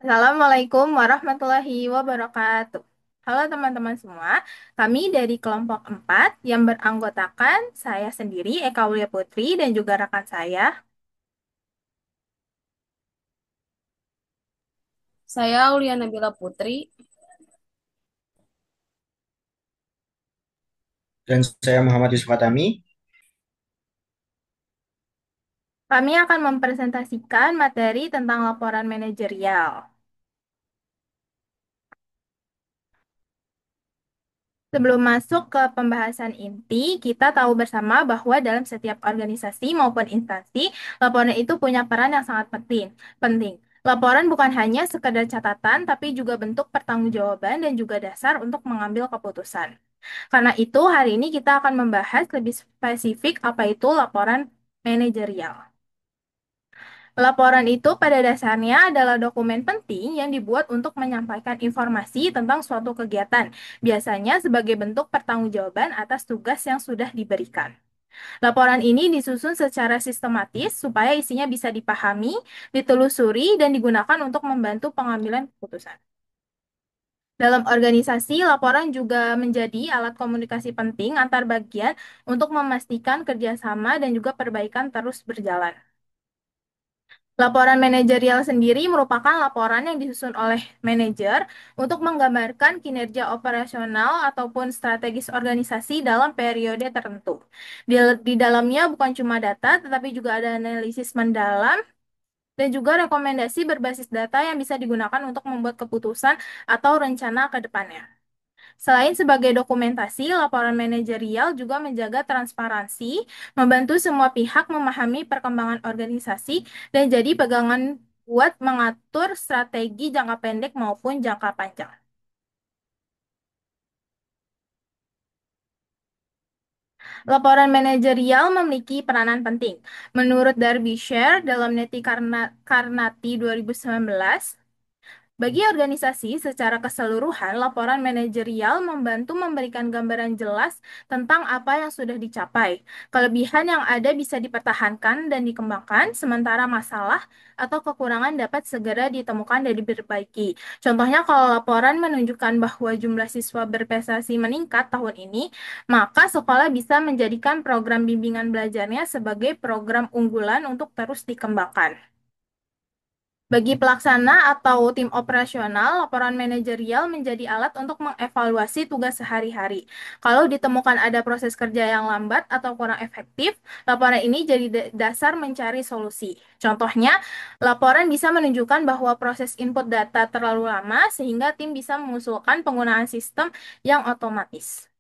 Assalamualaikum warahmatullahi wabarakatuh. Halo teman-teman semua, kami dari kelompok 4 yang beranggotakan saya sendiri, Eka Wulia Putri, dan juga rekan saya. Saya Aulia Nabila Putri. Dan saya Muhammad Yusuf Fatami. Kami akan mempresentasikan materi tentang laporan manajerial. Sebelum masuk ke pembahasan inti, kita tahu bersama bahwa dalam setiap organisasi maupun instansi, laporan itu punya peran yang sangat penting. Penting. Laporan bukan hanya sekedar catatan, tapi juga bentuk pertanggungjawaban dan juga dasar untuk mengambil keputusan. Karena itu, hari ini kita akan membahas lebih spesifik apa itu laporan manajerial. Laporan itu pada dasarnya adalah dokumen penting yang dibuat untuk menyampaikan informasi tentang suatu kegiatan, biasanya sebagai bentuk pertanggungjawaban atas tugas yang sudah diberikan. Laporan ini disusun secara sistematis supaya isinya bisa dipahami, ditelusuri, dan digunakan untuk membantu pengambilan keputusan. Dalam organisasi, laporan juga menjadi alat komunikasi penting antar bagian untuk memastikan kerjasama dan juga perbaikan terus berjalan. Laporan manajerial sendiri merupakan laporan yang disusun oleh manajer untuk menggambarkan kinerja operasional ataupun strategis organisasi dalam periode tertentu. Di dalamnya bukan cuma data, tetapi juga ada analisis mendalam dan juga rekomendasi berbasis data yang bisa digunakan untuk membuat keputusan atau rencana ke depannya. Selain sebagai dokumentasi, laporan manajerial juga menjaga transparansi, membantu semua pihak memahami perkembangan organisasi, dan jadi pegangan buat mengatur strategi jangka pendek maupun jangka panjang. Laporan manajerial memiliki peranan penting. Menurut Derbyshire dalam Neti Karnati 2019, bagi organisasi secara keseluruhan, laporan manajerial membantu memberikan gambaran jelas tentang apa yang sudah dicapai. Kelebihan yang ada bisa dipertahankan dan dikembangkan, sementara masalah atau kekurangan dapat segera ditemukan dan diperbaiki. Contohnya, kalau laporan menunjukkan bahwa jumlah siswa berprestasi meningkat tahun ini, maka sekolah bisa menjadikan program bimbingan belajarnya sebagai program unggulan untuk terus dikembangkan. Bagi pelaksana atau tim operasional, laporan manajerial menjadi alat untuk mengevaluasi tugas sehari-hari. Kalau ditemukan ada proses kerja yang lambat atau kurang efektif, laporan ini jadi dasar mencari solusi. Contohnya, laporan bisa menunjukkan bahwa proses input data terlalu lama sehingga tim bisa mengusulkan penggunaan sistem yang otomatis.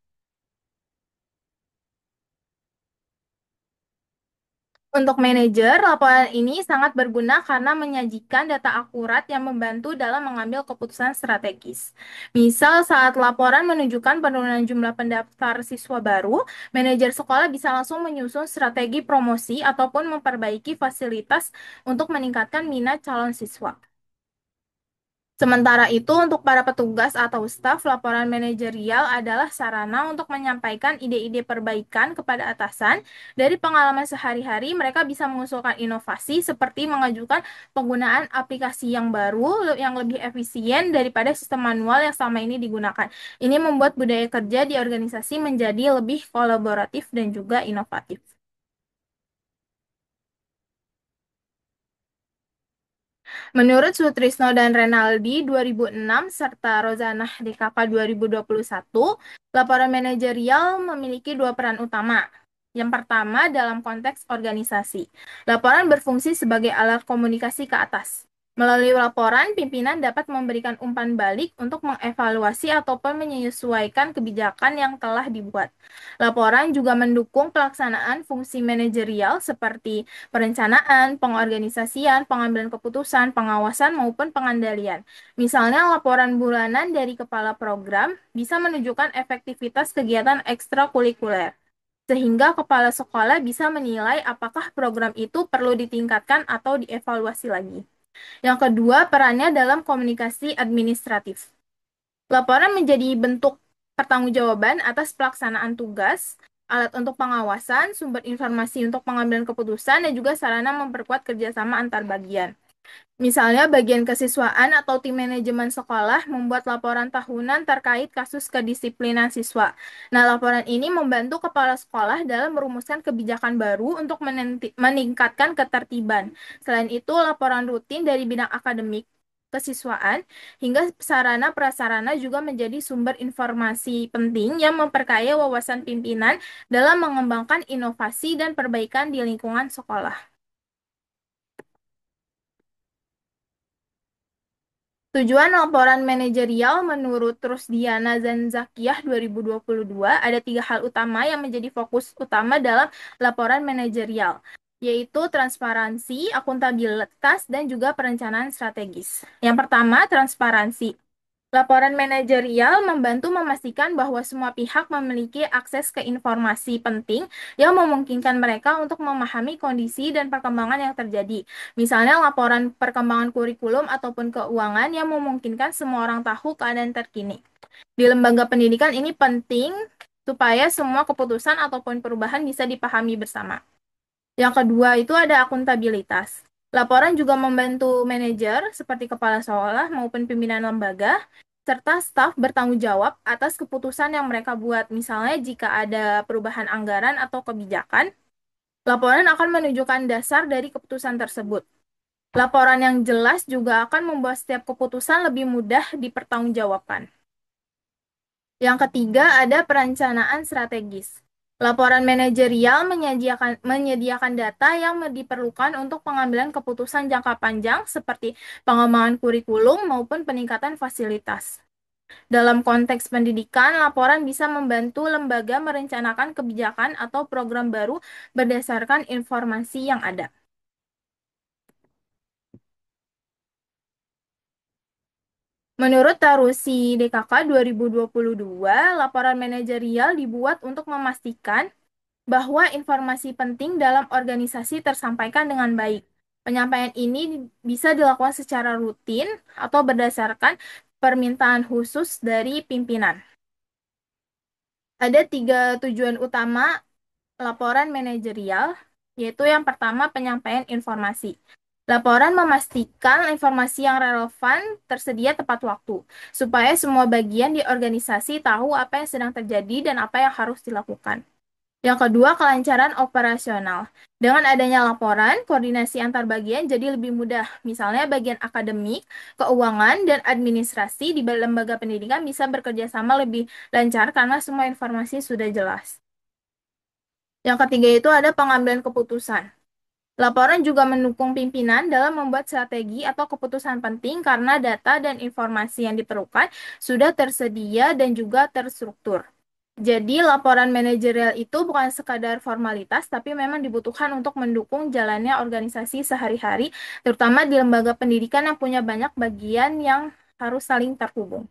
Untuk manajer, laporan ini sangat berguna karena menyajikan data akurat yang membantu dalam mengambil keputusan strategis. Misal, saat laporan menunjukkan penurunan jumlah pendaftar siswa baru, manajer sekolah bisa langsung menyusun strategi promosi ataupun memperbaiki fasilitas untuk meningkatkan minat calon siswa. Sementara itu, untuk para petugas atau staf, laporan manajerial adalah sarana untuk menyampaikan ide-ide perbaikan kepada atasan. Dari pengalaman sehari-hari, mereka bisa mengusulkan inovasi seperti mengajukan penggunaan aplikasi yang baru, yang lebih efisien daripada sistem manual yang selama ini digunakan. Ini membuat budaya kerja di organisasi menjadi lebih kolaboratif dan juga inovatif. Menurut Sutrisno dan Renaldi 2006 serta Rozanah DKK 2021, laporan manajerial memiliki dua peran utama. Yang pertama, dalam konteks organisasi. Laporan berfungsi sebagai alat komunikasi ke atas. Melalui laporan, pimpinan dapat memberikan umpan balik untuk mengevaluasi ataupun menyesuaikan kebijakan yang telah dibuat. Laporan juga mendukung pelaksanaan fungsi manajerial seperti perencanaan, pengorganisasian, pengambilan keputusan, pengawasan, maupun pengendalian. Misalnya, laporan bulanan dari kepala program bisa menunjukkan efektivitas kegiatan ekstrakurikuler, sehingga kepala sekolah bisa menilai apakah program itu perlu ditingkatkan atau dievaluasi lagi. Yang kedua, perannya dalam komunikasi administratif. Laporan menjadi bentuk pertanggungjawaban atas pelaksanaan tugas, alat untuk pengawasan, sumber informasi untuk pengambilan keputusan, dan juga sarana memperkuat kerjasama antar bagian. Misalnya, bagian kesiswaan atau tim manajemen sekolah membuat laporan tahunan terkait kasus kedisiplinan siswa. Nah, laporan ini membantu kepala sekolah dalam merumuskan kebijakan baru untuk meningkatkan ketertiban. Selain itu, laporan rutin dari bidang akademik, kesiswaan, hingga sarana prasarana juga menjadi sumber informasi penting yang memperkaya wawasan pimpinan dalam mengembangkan inovasi dan perbaikan di lingkungan sekolah. Tujuan laporan manajerial menurut Rusdiana Zanzakiyah 2022 ada tiga hal utama yang menjadi fokus utama dalam laporan manajerial, yaitu transparansi, akuntabilitas, dan juga perencanaan strategis. Yang pertama, transparansi. Laporan manajerial membantu memastikan bahwa semua pihak memiliki akses ke informasi penting yang memungkinkan mereka untuk memahami kondisi dan perkembangan yang terjadi. Misalnya laporan perkembangan kurikulum ataupun keuangan yang memungkinkan semua orang tahu keadaan terkini. Di lembaga pendidikan ini penting supaya semua keputusan ataupun perubahan bisa dipahami bersama. Yang kedua itu ada akuntabilitas. Laporan juga membantu manajer seperti kepala sekolah maupun pimpinan lembaga serta staf bertanggung jawab atas keputusan yang mereka buat. Misalnya jika ada perubahan anggaran atau kebijakan, laporan akan menunjukkan dasar dari keputusan tersebut. Laporan yang jelas juga akan membuat setiap keputusan lebih mudah dipertanggungjawabkan. Yang ketiga ada perencanaan strategis. Laporan manajerial menyediakan data yang diperlukan untuk pengambilan keputusan jangka panjang seperti pengembangan kurikulum maupun peningkatan fasilitas. Dalam konteks pendidikan, laporan bisa membantu lembaga merencanakan kebijakan atau program baru berdasarkan informasi yang ada. Menurut Tarusi DKK 2022, laporan manajerial dibuat untuk memastikan bahwa informasi penting dalam organisasi tersampaikan dengan baik. Penyampaian ini bisa dilakukan secara rutin atau berdasarkan permintaan khusus dari pimpinan. Ada tiga tujuan utama laporan manajerial, yaitu yang pertama penyampaian informasi. Laporan memastikan informasi yang relevan tersedia tepat waktu, supaya semua bagian di organisasi tahu apa yang sedang terjadi dan apa yang harus dilakukan. Yang kedua, kelancaran operasional. Dengan adanya laporan, koordinasi antar bagian jadi lebih mudah. Misalnya bagian akademik, keuangan, dan administrasi di lembaga pendidikan bisa bekerja sama lebih lancar karena semua informasi sudah jelas. Yang ketiga itu ada pengambilan keputusan. Laporan juga mendukung pimpinan dalam membuat strategi atau keputusan penting karena data dan informasi yang diperlukan sudah tersedia dan juga terstruktur. Jadi, laporan manajerial itu bukan sekadar formalitas, tapi memang dibutuhkan untuk mendukung jalannya organisasi sehari-hari, terutama di lembaga pendidikan yang punya banyak bagian yang harus saling terhubung.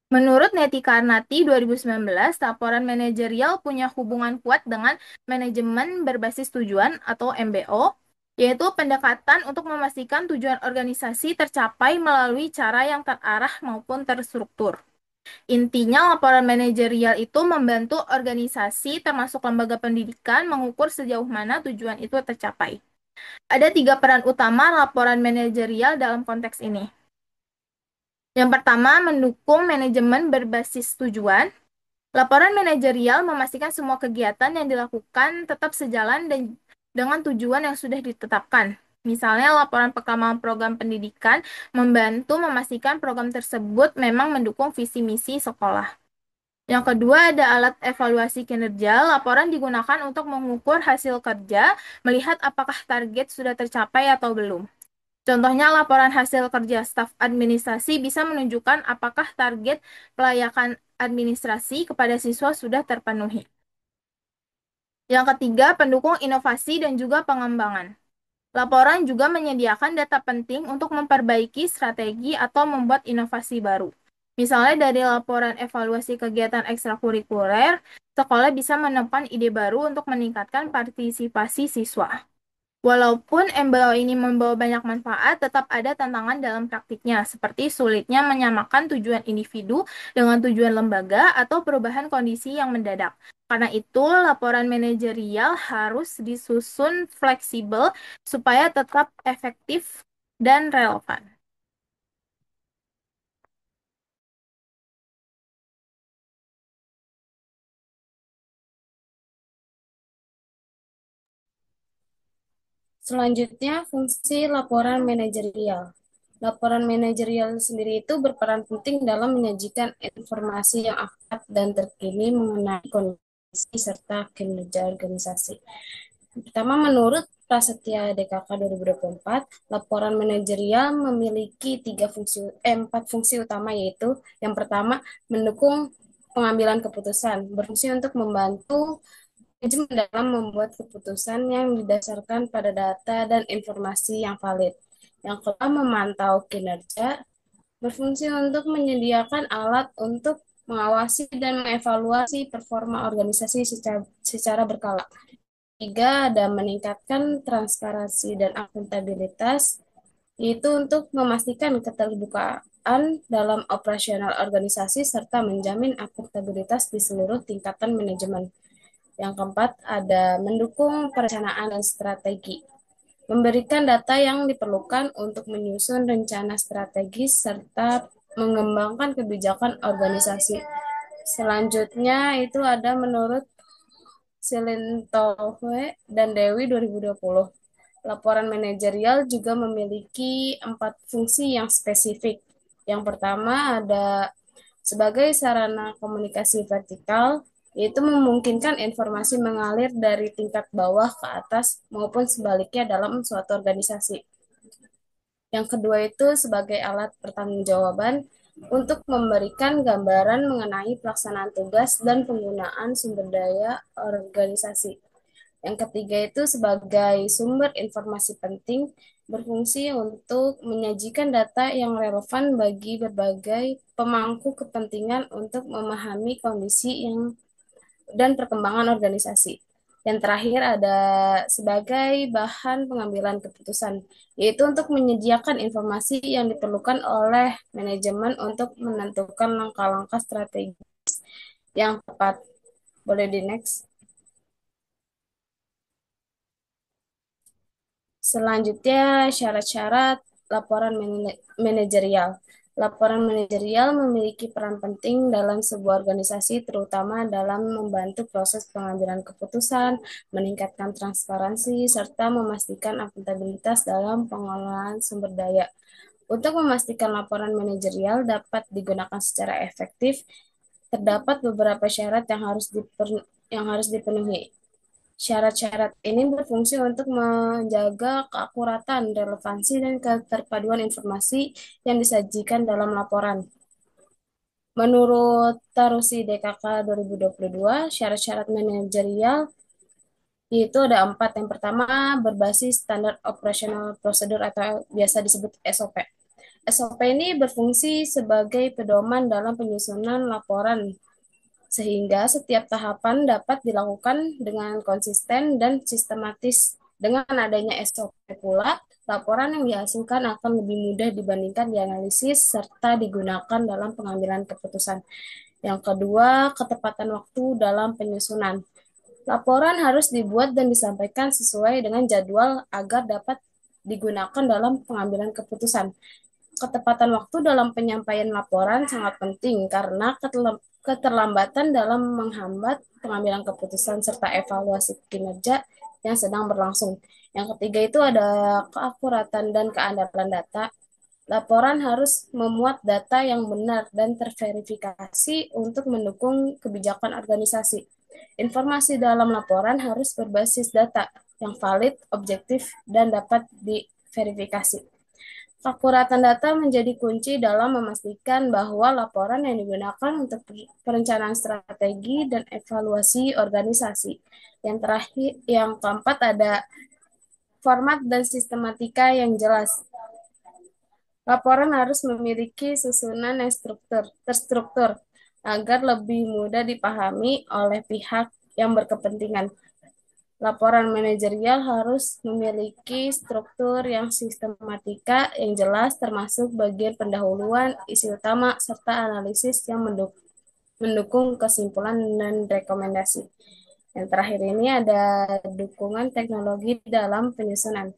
Menurut Neti Karnati 2019, laporan manajerial punya hubungan kuat dengan manajemen berbasis tujuan atau MBO, yaitu pendekatan untuk memastikan tujuan organisasi tercapai melalui cara yang terarah maupun terstruktur. Intinya, laporan manajerial itu membantu organisasi termasuk lembaga pendidikan mengukur sejauh mana tujuan itu tercapai. Ada tiga peran utama laporan manajerial dalam konteks ini. Yang pertama, mendukung manajemen berbasis tujuan. Laporan manajerial memastikan semua kegiatan yang dilakukan tetap sejalan dan dengan tujuan yang sudah ditetapkan. Misalnya, laporan perkembangan program pendidikan membantu memastikan program tersebut memang mendukung visi misi sekolah. Yang kedua, ada alat evaluasi kinerja. Laporan digunakan untuk mengukur hasil kerja, melihat apakah target sudah tercapai atau belum. Contohnya, laporan hasil kerja staf administrasi bisa menunjukkan apakah target pelayakan administrasi kepada siswa sudah terpenuhi. Yang ketiga, pendukung inovasi dan juga pengembangan. Laporan juga menyediakan data penting untuk memperbaiki strategi atau membuat inovasi baru. Misalnya dari laporan evaluasi kegiatan ekstrakurikuler, sekolah bisa menemukan ide baru untuk meningkatkan partisipasi siswa. Walaupun MBO ini membawa banyak manfaat, tetap ada tantangan dalam praktiknya, seperti sulitnya menyamakan tujuan individu dengan tujuan lembaga atau perubahan kondisi yang mendadak. Karena itu, laporan manajerial harus disusun fleksibel supaya tetap efektif dan relevan. Selanjutnya, fungsi laporan manajerial. Laporan manajerial sendiri itu berperan penting dalam menyajikan informasi yang akurat dan terkini mengenai kondisi serta kinerja organisasi. Pertama, menurut Prasetya DKK 2024, laporan manajerial memiliki empat fungsi utama, yaitu yang pertama, mendukung pengambilan keputusan, berfungsi untuk membantu manajemen dalam membuat keputusan yang didasarkan pada data dan informasi yang valid. Yang kedua, memantau kinerja, berfungsi untuk menyediakan alat untuk mengawasi dan mengevaluasi performa organisasi secara berkala. Tiga, ada meningkatkan transparansi dan akuntabilitas, yaitu untuk memastikan keterbukaan dalam operasional organisasi serta menjamin akuntabilitas di seluruh tingkatan manajemen. Yang keempat, ada mendukung perencanaan dan strategi, memberikan data yang diperlukan untuk menyusun rencana strategis serta mengembangkan kebijakan organisasi. Selanjutnya itu ada menurut Silintohwe dan Dewi 2020. Laporan manajerial juga memiliki empat fungsi yang spesifik. Yang pertama ada sebagai sarana komunikasi vertikal, yaitu memungkinkan informasi mengalir dari tingkat bawah ke atas maupun sebaliknya dalam suatu organisasi. Yang kedua itu sebagai alat pertanggungjawaban untuk memberikan gambaran mengenai pelaksanaan tugas dan penggunaan sumber daya organisasi. Yang ketiga itu sebagai sumber informasi penting, berfungsi untuk menyajikan data yang relevan bagi berbagai pemangku kepentingan untuk memahami kondisi dan perkembangan organisasi. Yang terakhir ada sebagai bahan pengambilan keputusan, yaitu untuk menyediakan informasi yang diperlukan oleh manajemen untuk menentukan langkah-langkah strategi yang tepat. Boleh di next. Selanjutnya, syarat-syarat laporan manajerial. Laporan manajerial memiliki peran penting dalam sebuah organisasi, terutama dalam membantu proses pengambilan keputusan, meningkatkan transparansi, serta memastikan akuntabilitas dalam pengelolaan sumber daya. Untuk memastikan laporan manajerial dapat digunakan secara efektif, terdapat beberapa syarat yang harus dipenuhi. Syarat-syarat ini berfungsi untuk menjaga keakuratan, relevansi, dan keterpaduan informasi yang disajikan dalam laporan. Menurut Tarusi DKK 2022, syarat-syarat manajerial yaitu ada empat. Yang pertama, berbasis standar operational procedure atau biasa disebut SOP. SOP ini berfungsi sebagai pedoman dalam penyusunan laporan sehingga setiap tahapan dapat dilakukan dengan konsisten dan sistematis. Dengan adanya SOP pula, laporan yang dihasilkan akan lebih mudah dibandingkan dianalisis serta digunakan dalam pengambilan keputusan. Yang kedua, ketepatan waktu dalam penyusunan. Laporan harus dibuat dan disampaikan sesuai dengan jadwal agar dapat digunakan dalam pengambilan keputusan. Ketepatan waktu dalam penyampaian laporan sangat penting karena keterlambatan dalam menghambat pengambilan keputusan serta evaluasi kinerja yang sedang berlangsung. Yang ketiga itu ada keakuratan dan keandalan data. Laporan harus memuat data yang benar dan terverifikasi untuk mendukung kebijakan organisasi. Informasi dalam laporan harus berbasis data yang valid, objektif, dan dapat diverifikasi. Akuratan data menjadi kunci dalam memastikan bahwa laporan yang digunakan untuk perencanaan strategi dan evaluasi organisasi. Yang terakhir, yang keempat ada format dan sistematika yang jelas. Laporan harus memiliki susunan yang terstruktur agar lebih mudah dipahami oleh pihak yang berkepentingan. Laporan manajerial harus memiliki struktur yang sistematika yang jelas termasuk bagian pendahuluan, isi utama, serta analisis yang mendukung. mendukung kesimpulan dan rekomendasi. Yang terakhir ini ada dukungan teknologi dalam penyusunan.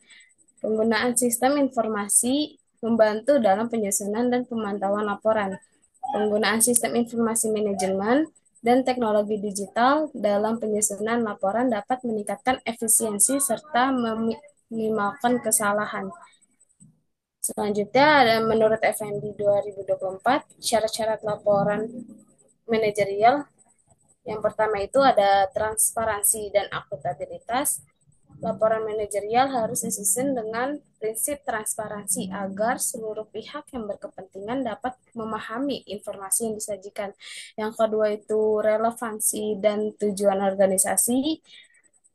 Penggunaan sistem informasi membantu dalam penyusunan dan pemantauan laporan. Penggunaan sistem informasi manajemen dan teknologi digital dalam penyusunan laporan dapat meningkatkan efisiensi serta meminimalkan kesalahan. Selanjutnya, menurut FND 2024, syarat-syarat laporan manajerial yang pertama itu ada transparansi dan akuntabilitas. Laporan manajerial harus disusun dengan prinsip transparansi agar seluruh pihak yang berkepentingan dapat memahami informasi yang disajikan. Yang kedua itu relevansi dan tujuan organisasi.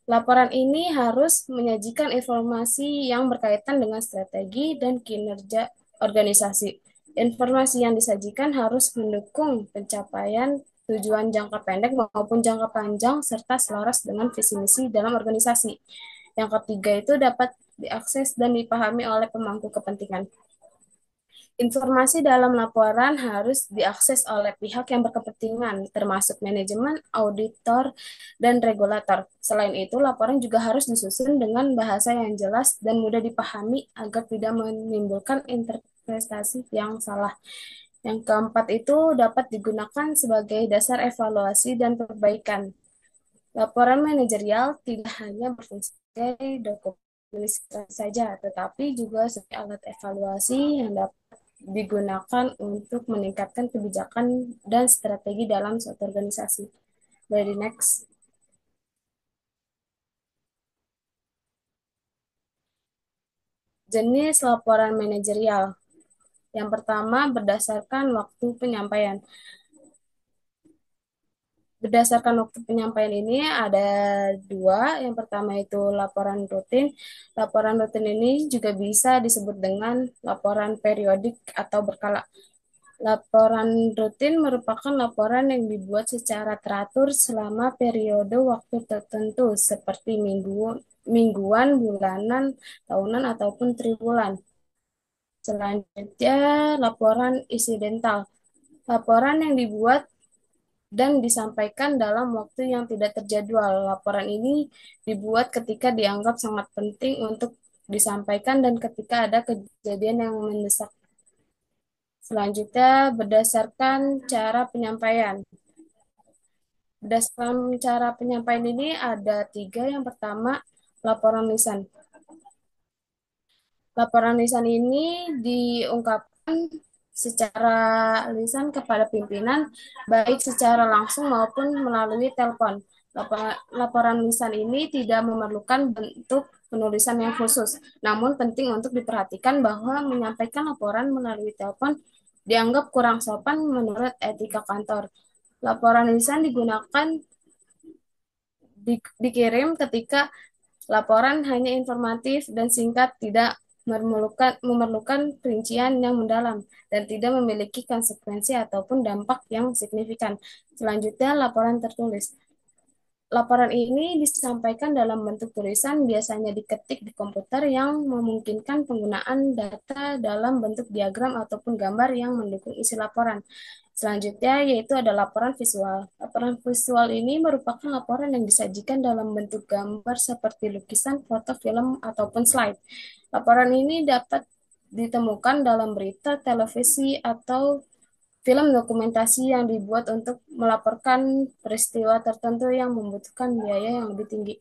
Laporan ini harus menyajikan informasi yang berkaitan dengan strategi dan kinerja organisasi. Informasi yang disajikan harus mendukung pencapaian tujuan jangka pendek maupun jangka panjang serta selaras dengan visi misi dalam organisasi. Yang ketiga itu dapat diakses dan dipahami oleh pemangku kepentingan. Informasi dalam laporan harus diakses oleh pihak yang berkepentingan, termasuk manajemen, auditor, dan regulator. Selain itu, laporan juga harus disusun dengan bahasa yang jelas dan mudah dipahami agar tidak menimbulkan interpretasi yang salah. Yang keempat itu dapat digunakan sebagai dasar evaluasi dan perbaikan. Laporan manajerial tidak hanya berfungsi sebagai dokumen saja, tetapi juga sebagai alat evaluasi yang dapat digunakan untuk meningkatkan kebijakan dan strategi dalam suatu organisasi. Very next. Jenis laporan manajerial. Yang pertama, berdasarkan waktu penyampaian. Berdasarkan waktu penyampaian ini ada dua. Yang pertama itu laporan rutin. Laporan rutin ini juga bisa disebut dengan laporan periodik atau berkala. Laporan rutin merupakan laporan yang dibuat secara teratur selama periode waktu tertentu seperti mingguan, bulanan, tahunan, ataupun triwulan. Selanjutnya, laporan insidental. Laporan yang dibuat dan disampaikan dalam waktu yang tidak terjadwal. Laporan ini dibuat ketika dianggap sangat penting untuk disampaikan dan ketika ada kejadian yang mendesak. Selanjutnya, berdasarkan cara penyampaian. Berdasarkan cara penyampaian ini ada tiga. Yang pertama, laporan lisan. Laporan lisan ini diungkapkan secara lisan kepada pimpinan, baik secara langsung maupun melalui telepon. Laporan lisan ini tidak memerlukan bentuk penulisan yang khusus, namun penting untuk diperhatikan bahwa menyampaikan laporan melalui telepon dianggap kurang sopan menurut etika kantor. Laporan lisan digunakan dikirim ketika laporan hanya informatif dan singkat, tidak memerlukan perincian yang mendalam, dan tidak memiliki konsekuensi ataupun dampak yang signifikan. Selanjutnya, laporan tertulis. Laporan ini disampaikan dalam bentuk tulisan, biasanya diketik di komputer yang memungkinkan penggunaan data dalam bentuk diagram ataupun gambar yang mendukung isi laporan. Selanjutnya yaitu ada laporan visual. Laporan visual ini merupakan laporan yang disajikan dalam bentuk gambar seperti lukisan, foto, film, ataupun slide. Laporan ini dapat ditemukan dalam berita, televisi, atau film dokumentasi yang dibuat untuk melaporkan peristiwa tertentu yang membutuhkan biaya yang lebih tinggi.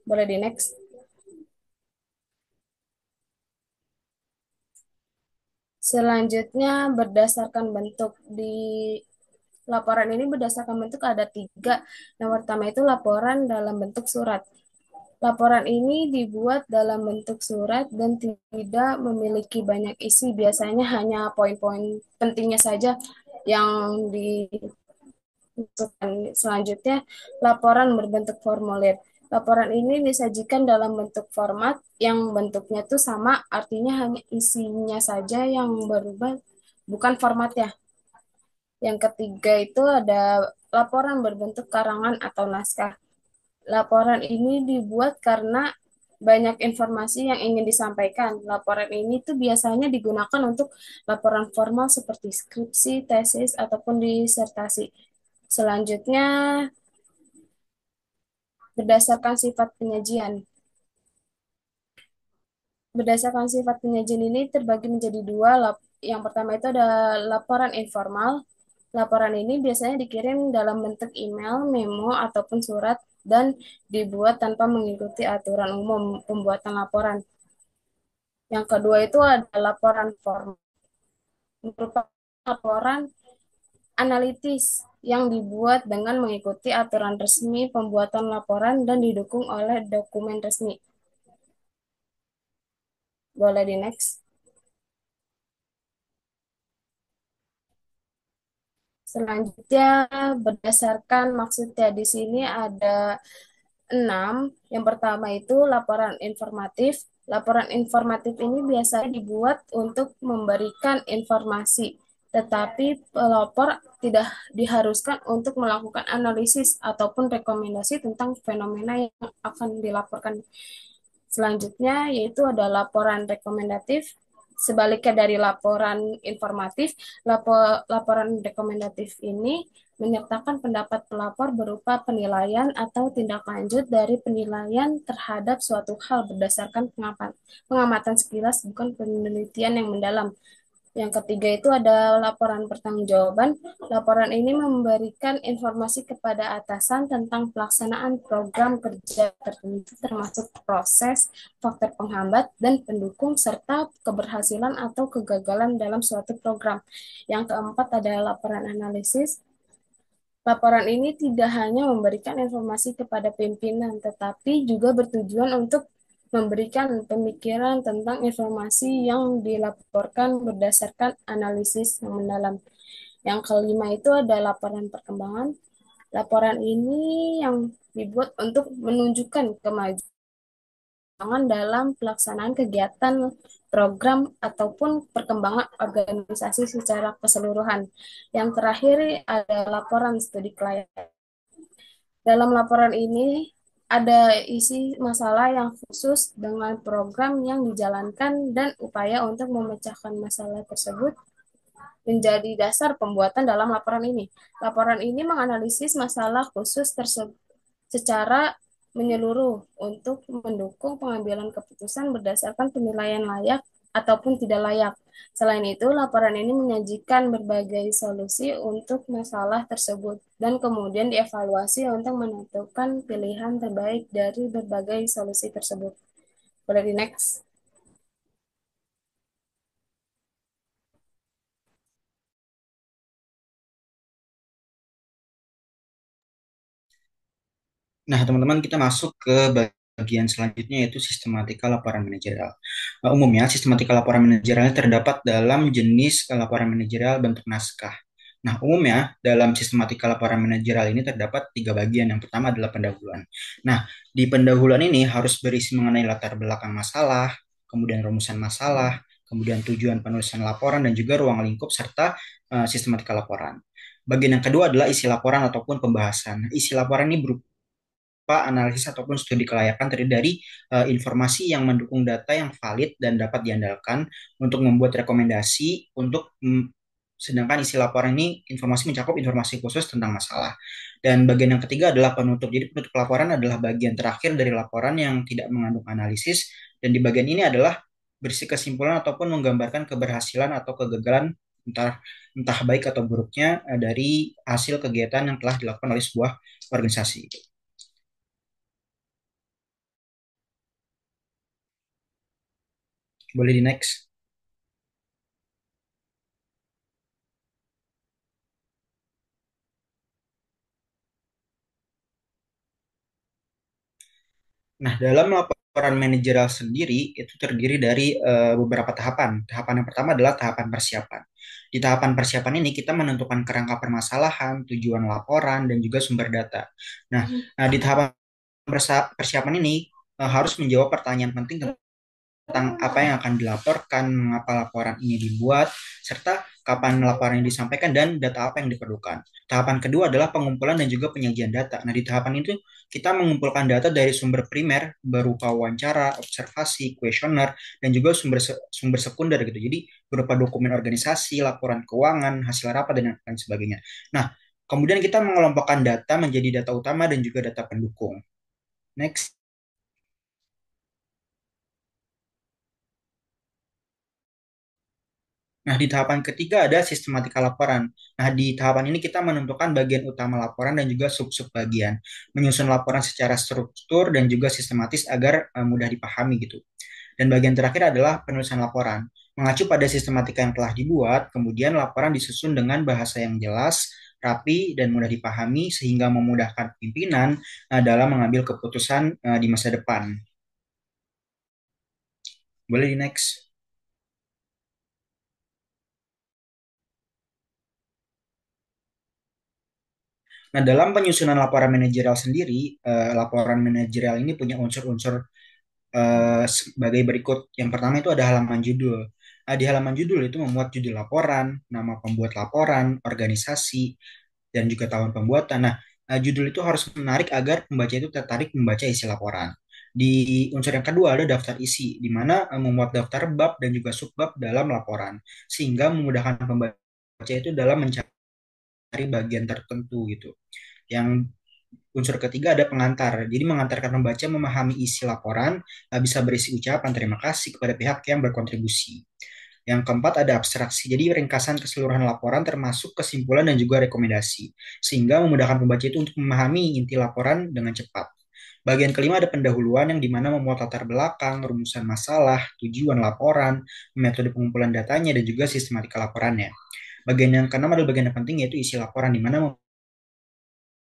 Boleh di next. Selanjutnya berdasarkan bentuk. Di laporan ini berdasarkan bentuk ada tiga. Yang pertama itu laporan dalam bentuk surat. Laporan ini dibuat dalam bentuk surat dan tidak memiliki banyak isi. Biasanya hanya poin-poin pentingnya saja yang dibutuhkan. Selanjutnya, laporan berbentuk formulir. Laporan ini disajikan dalam bentuk format yang bentuknya itu sama, artinya hanya isinya saja yang berubah, bukan formatnya. Yang ketiga itu ada laporan berbentuk karangan atau naskah. Laporan ini dibuat karena banyak informasi yang ingin disampaikan. Laporan ini tuh biasanya digunakan untuk laporan formal seperti skripsi, tesis, ataupun disertasi. Selanjutnya, berdasarkan sifat penyajian. Berdasarkan sifat penyajian ini terbagi menjadi dua. Yang pertama itu ada laporan informal. Laporan ini biasanya dikirim dalam bentuk email, memo, ataupun surat dan dibuat tanpa mengikuti aturan umum pembuatan laporan. Yang kedua itu ada laporan formal, merupakan laporan analitis yang dibuat dengan mengikuti aturan resmi pembuatan laporan dan didukung oleh dokumen resmi. Boleh di next. Selanjutnya, berdasarkan maksudnya di sini ada 6. Yang pertama itu laporan informatif. Laporan informatif ini biasanya dibuat untuk memberikan informasi, tetapi pelapor tidak diharuskan untuk melakukan analisis ataupun rekomendasi tentang fenomena yang akan dilaporkan. Selanjutnya yaitu ada laporan rekomendatif. Sebaliknya dari laporan informatif, laporan rekomendatif ini menyertakan pendapat pelapor berupa penilaian atau tindak lanjut dari penilaian terhadap suatu hal berdasarkan pengamatan sekilas, bukan penelitian yang mendalam. Yang ketiga itu ada laporan pertanggungjawaban. Laporan ini memberikan informasi kepada atasan tentang pelaksanaan program kerja tertentu, termasuk proses, faktor penghambat, dan pendukung, serta keberhasilan atau kegagalan dalam suatu program. Yang keempat ada laporan analisis. Laporan ini tidak hanya memberikan informasi kepada pimpinan, tetapi juga bertujuan untuk memberikan pemikiran tentang informasi yang dilaporkan berdasarkan analisis yang mendalam. Yang kelima itu ada laporan perkembangan. Laporan ini yang dibuat untuk menunjukkan kemajuan dalam pelaksanaan kegiatan, program, ataupun perkembangan organisasi secara keseluruhan. Yang terakhir ada laporan studi kelayakan. Dalam laporan ini ada isi masalah yang khusus dengan program yang dijalankan dan upaya untuk memecahkan masalah tersebut menjadi dasar pembuatan dalam laporan ini. Laporan ini menganalisis masalah khusus tersebut secara menyeluruh untuk mendukung pengambilan keputusan berdasarkan penilaian layak ataupun tidak layak. Selain itu, laporan ini menyajikan berbagai solusi untuk masalah tersebut dan kemudian dievaluasi untuk menentukan pilihan terbaik dari berbagai solusi tersebut. Boleh di next. Nah, teman-teman, kita masuk ke bagian selanjutnya yaitu sistematika laporan manajerial. Umumnya, sistematika laporan manajerial terdapat dalam jenis laporan manajerial bentuk naskah. Nah, umumnya dalam sistematika laporan manajerial ini terdapat tiga bagian. Yang pertama adalah pendahuluan. Nah, di pendahuluan ini harus berisi mengenai latar belakang masalah, kemudian rumusan masalah, kemudian tujuan penulisan laporan, dan juga ruang lingkup serta sistematika laporan. Bagian yang kedua adalah isi laporan ataupun pembahasan. Isi laporan ini berupa analisis ataupun studi kelayakan terdiri dari informasi yang mendukung data yang valid dan dapat diandalkan untuk membuat rekomendasi untuk sedangkan isi laporan ini informasi mencakup informasi khusus tentang masalah. Dan bagian yang ketiga adalah penutup. Jadi penutup laporan adalah bagian terakhir dari laporan yang tidak mengandung analisis dan di bagian ini adalah berisi kesimpulan ataupun menggambarkan keberhasilan atau kegagalan entah entah baik atau buruknya dari hasil kegiatan yang telah dilakukan oleh sebuah organisasi. Boleh di next. Nah, dalam laporan manajerial sendiri itu terdiri dari beberapa tahapan. Tahapan yang pertama adalah tahapan persiapan. Di tahapan persiapan ini kita menentukan kerangka permasalahan, tujuan laporan, dan juga sumber data. Nah, di tahapan persiapan ini harus menjawab pertanyaan penting tentang apa yang akan dilaporkan, mengapa laporan ini dibuat, serta kapan laporan yang disampaikan, dan data apa yang diperlukan. Tahapan kedua adalah pengumpulan dan juga penyajian data. Nah, di tahapan itu kita mengumpulkan data dari sumber primer berupa wawancara, observasi, kuesioner, dan juga sumber sekunder gitu. Jadi berupa dokumen organisasi, laporan keuangan, hasil rapat, dan lain sebagainya. Nah, kemudian kita mengelompokkan data menjadi data utama dan juga data pendukung. Next. Nah, di tahapan ketiga ada sistematika laporan. Nah, di tahapan ini kita menentukan bagian utama laporan dan juga sub-sub bagian, menyusun laporan secara struktur dan juga sistematis agar mudah dipahami gitu. Dan bagian terakhir adalah penulisan laporan. Mengacu pada sistematika yang telah dibuat, kemudian laporan disusun dengan bahasa yang jelas, rapi, dan mudah dipahami sehingga memudahkan pimpinan dalam mengambil keputusan di masa depan. Boleh di next. Nah, dalam penyusunan laporan manajerial sendiri, laporan manajerial ini punya unsur-unsur sebagai berikut. Yang pertama itu ada halaman judul. Nah, di halaman judul itu memuat judul laporan, nama pembuat laporan, organisasi, dan juga tahun pembuatan. Nah, judul itu harus menarik agar pembaca itu tertarik membaca isi laporan. Di unsur yang kedua ada daftar isi, di mana memuat daftar bab dan juga subbab dalam laporan, sehingga memudahkan pembaca itu dalam mencari bagian tertentu gitu. Yang unsur ketiga ada pengantar. Jadi mengantarkan pembaca memahami isi laporan, bisa berisi ucapan terima kasih kepada pihak yang berkontribusi. Yang keempat ada abstraksi. Jadi ringkasan keseluruhan laporan termasuk kesimpulan dan juga rekomendasi. Sehingga memudahkan pembaca itu untuk memahami inti laporan dengan cepat. Bagian kelima ada pendahuluan yang dimana memuat latar belakang, rumusan masalah, tujuan laporan, metode pengumpulan datanya, dan juga sistematika laporannya. Bagian yang keenam adalah bagian yang penting yaitu isi laporan di mana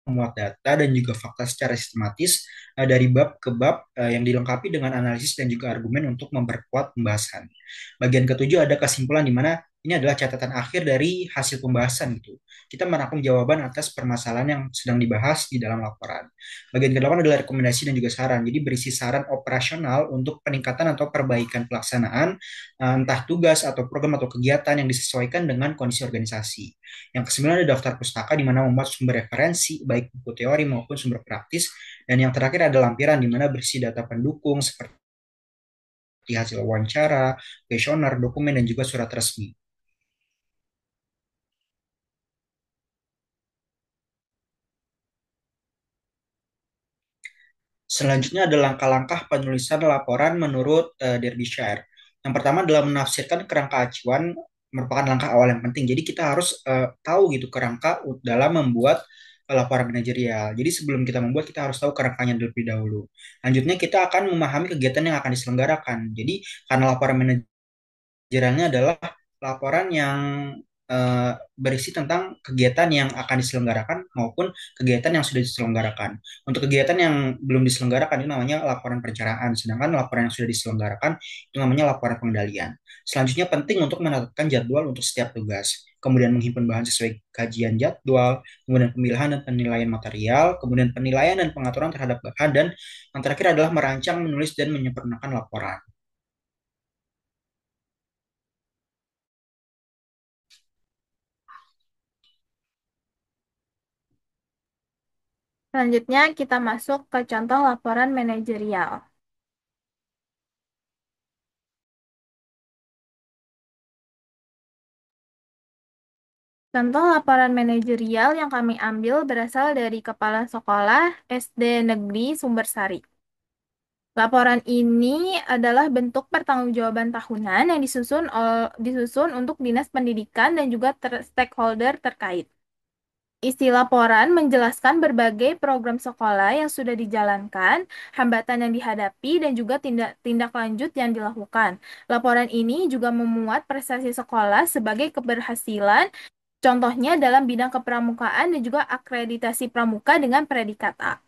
memuat data dan juga fakta secara sistematis dari bab ke bab yang dilengkapi dengan analisis dan juga argumen untuk memperkuat pembahasan. Bagian ketujuh ada kesimpulan di mana ini adalah catatan akhir dari hasil pembahasan gitu. Kita merangkum jawaban atas permasalahan yang sedang dibahas di dalam laporan. Bagian kedelapan adalah rekomendasi dan juga saran. Jadi berisi saran operasional untuk peningkatan atau perbaikan pelaksanaan entah tugas atau program atau kegiatan yang disesuaikan dengan kondisi organisasi. Yang kesembilan ada daftar pustaka di mana memuat sumber referensi, baik buku teori maupun sumber praktis. Dan yang terakhir ada lampiran di mana berisi data pendukung seperti hasil wawancara, kuesioner, dokumen, dan juga surat resmi. Selanjutnya ada langkah-langkah penulisan laporan menurut Derbyshire. Yang pertama adalah menafsirkan kerangka acuan merupakan langkah awal yang penting. Jadi kita harus tahu gitu kerangka dalam membuat laporan manajerial. Jadi sebelum kita membuat kita harus tahu kerangkanya terlebih dahulu. Lanjutnya kita akan memahami kegiatan yang akan diselenggarakan. Jadi karena laporan manajerialnya adalah laporan yang berisi tentang kegiatan yang akan diselenggarakan maupun kegiatan yang sudah diselenggarakan. Untuk kegiatan yang belum diselenggarakan itu namanya laporan perencanaan, sedangkan laporan yang sudah diselenggarakan itu namanya laporan pengendalian. Selanjutnya penting untuk menetapkan jadwal untuk setiap tugas, kemudian menghimpun bahan sesuai kajian jadwal, kemudian pemilihan dan penilaian material, kemudian penilaian dan pengaturan terhadap bahan, dan yang terakhir adalah merancang, menulis, dan menyempurnakan laporan. Selanjutnya kita masuk ke contoh laporan manajerial. Contoh laporan manajerial yang kami ambil berasal dari Kepala Sekolah SD Negeri Sumbersari. Laporan ini adalah bentuk pertanggungjawaban tahunan yang disusun untuk Dinas Pendidikan dan juga stakeholder terkait. Isi laporan menjelaskan berbagai program sekolah yang sudah dijalankan, hambatan yang dihadapi, dan juga tindak lanjut yang dilakukan. Laporan ini juga memuat prestasi sekolah sebagai keberhasilan, contohnya dalam bidang kepramukaan dan juga akreditasi pramuka dengan predikat A.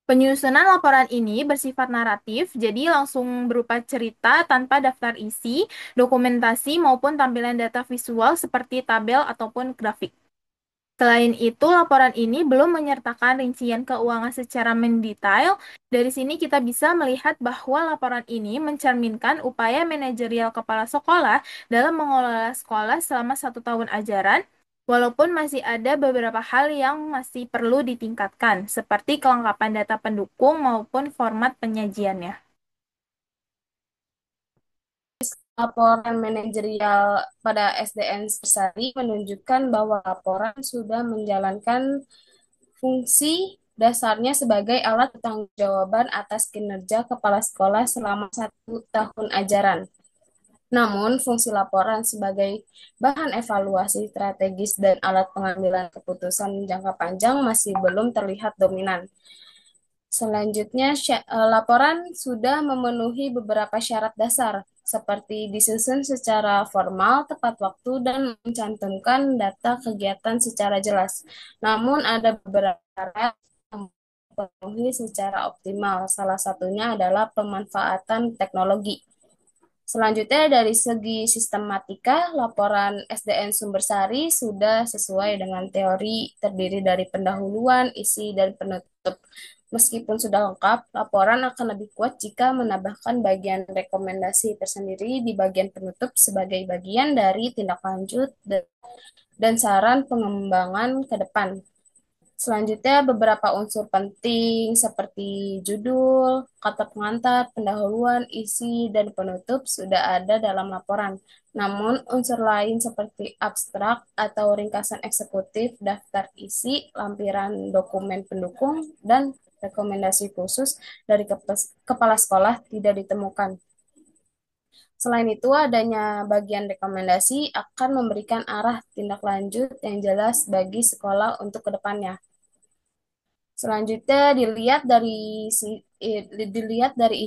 Penyusunan laporan ini bersifat naratif, jadi langsung berupa cerita tanpa daftar isi, dokumentasi, maupun tampilan data visual seperti tabel ataupun grafik. Selain itu, laporan ini belum menyertakan rincian keuangan secara mendetail. Dari sini kita bisa melihat bahwa laporan ini mencerminkan upaya manajerial kepala sekolah dalam mengelola sekolah selama 1 tahun ajaran, walaupun masih ada beberapa hal yang masih perlu ditingkatkan, seperti kelengkapan data pendukung maupun format penyajiannya. Laporan manajerial pada SDN Sersari menunjukkan bahwa laporan sudah menjalankan fungsi dasarnya sebagai alat pertanggungjawaban atas kinerja kepala sekolah selama 1 tahun ajaran. Namun, fungsi laporan sebagai bahan evaluasi strategis dan alat pengambilan keputusan jangka panjang masih belum terlihat dominan. Selanjutnya, laporan sudah memenuhi beberapa syarat dasar, seperti disusun secara formal, tepat waktu, dan mencantumkan data kegiatan secara jelas. Namun, ada beberapa syarat yang dipenuhi secara optimal. Salah satunya adalah pemanfaatan teknologi. Selanjutnya, dari segi sistematika, laporan SDN Sumbersari sudah sesuai dengan teori terdiri dari pendahuluan, isi, dan penutup. Meskipun sudah lengkap, laporan akan lebih kuat jika menambahkan bagian rekomendasi tersendiri di bagian penutup sebagai bagian dari tindak lanjut dan saran pengembangan ke depan. Selanjutnya, beberapa unsur penting seperti judul, kata pengantar, pendahuluan, isi, dan penutup sudah ada dalam laporan. Namun, unsur lain seperti abstrak atau ringkasan eksekutif, daftar isi, lampiran dokumen pendukung, dan rekomendasi khusus dari kepala sekolah tidak ditemukan. Selain itu, adanya bagian rekomendasi akan memberikan arah tindak lanjut yang jelas bagi sekolah untuk kedepannya. Selanjutnya dilihat dari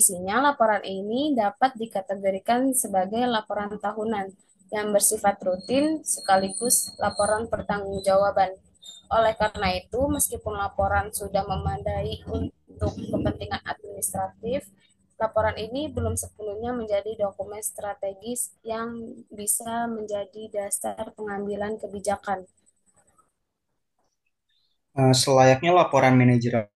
isinya, laporan ini dapat dikategorikan sebagai laporan tahunan yang bersifat rutin sekaligus laporan pertanggungjawaban. Oleh karena itu, meskipun laporan sudah memadai untuk kepentingan administratif, laporan ini belum sepenuhnya menjadi dokumen strategis yang bisa menjadi dasar pengambilan kebijakan. Selayaknya laporan manajerial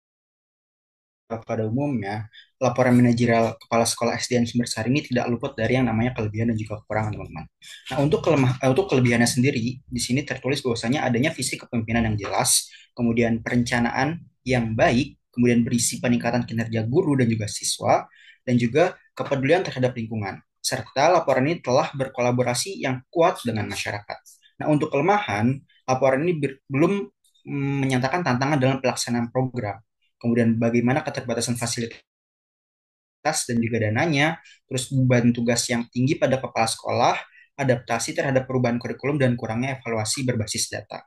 pada umumnya, laporan manajerial kepala sekolah SDN Sumbersari ini tidak luput dari yang namanya kelebihan dan juga kekurangan, teman-teman. Nah, untuk kelebihannya sendiri, di sini tertulis bahwasanya adanya visi kepemimpinan yang jelas, kemudian perencanaan yang baik, kemudian berisi peningkatan kinerja guru dan juga siswa, dan juga kepedulian terhadap lingkungan, serta laporan ini telah berkolaborasi yang kuat dengan masyarakat. Nah, untuk kelemahan, laporan ini belum menyatakan tantangan dalam pelaksanaan program, kemudian bagaimana keterbatasan fasilitas dan juga dananya, terus beban tugas yang tinggi pada kepala sekolah, adaptasi terhadap perubahan kurikulum, dan kurangnya evaluasi berbasis data.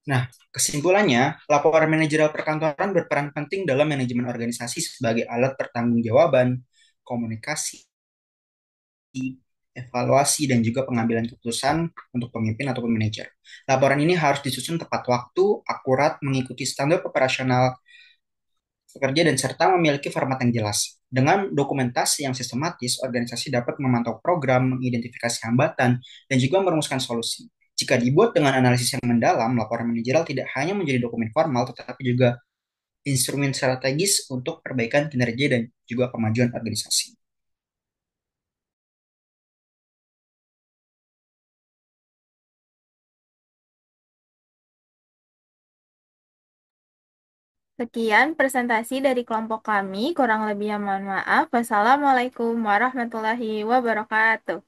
Nah, kesimpulannya, laporan manajerial perkantoran berperan penting dalam manajemen organisasi sebagai alat pertanggungjawaban, komunikasi, evaluasi, dan juga pengambilan keputusan untuk pemimpin ataupun manajer. Laporan ini harus disusun tepat waktu, akurat, mengikuti standar operasional pekerja, dan serta memiliki format yang jelas. Dengan dokumentasi yang sistematis, organisasi dapat memantau program, mengidentifikasi hambatan, dan juga merumuskan solusi. Jika dibuat dengan analisis yang mendalam, laporan manajerial tidak hanya menjadi dokumen formal, tetapi juga instrumen strategis untuk perbaikan kinerja dan juga kemajuan organisasi. Sekian presentasi dari kelompok kami, kurang lebihnya mohon maaf. Wassalamualaikum warahmatullahi wabarakatuh.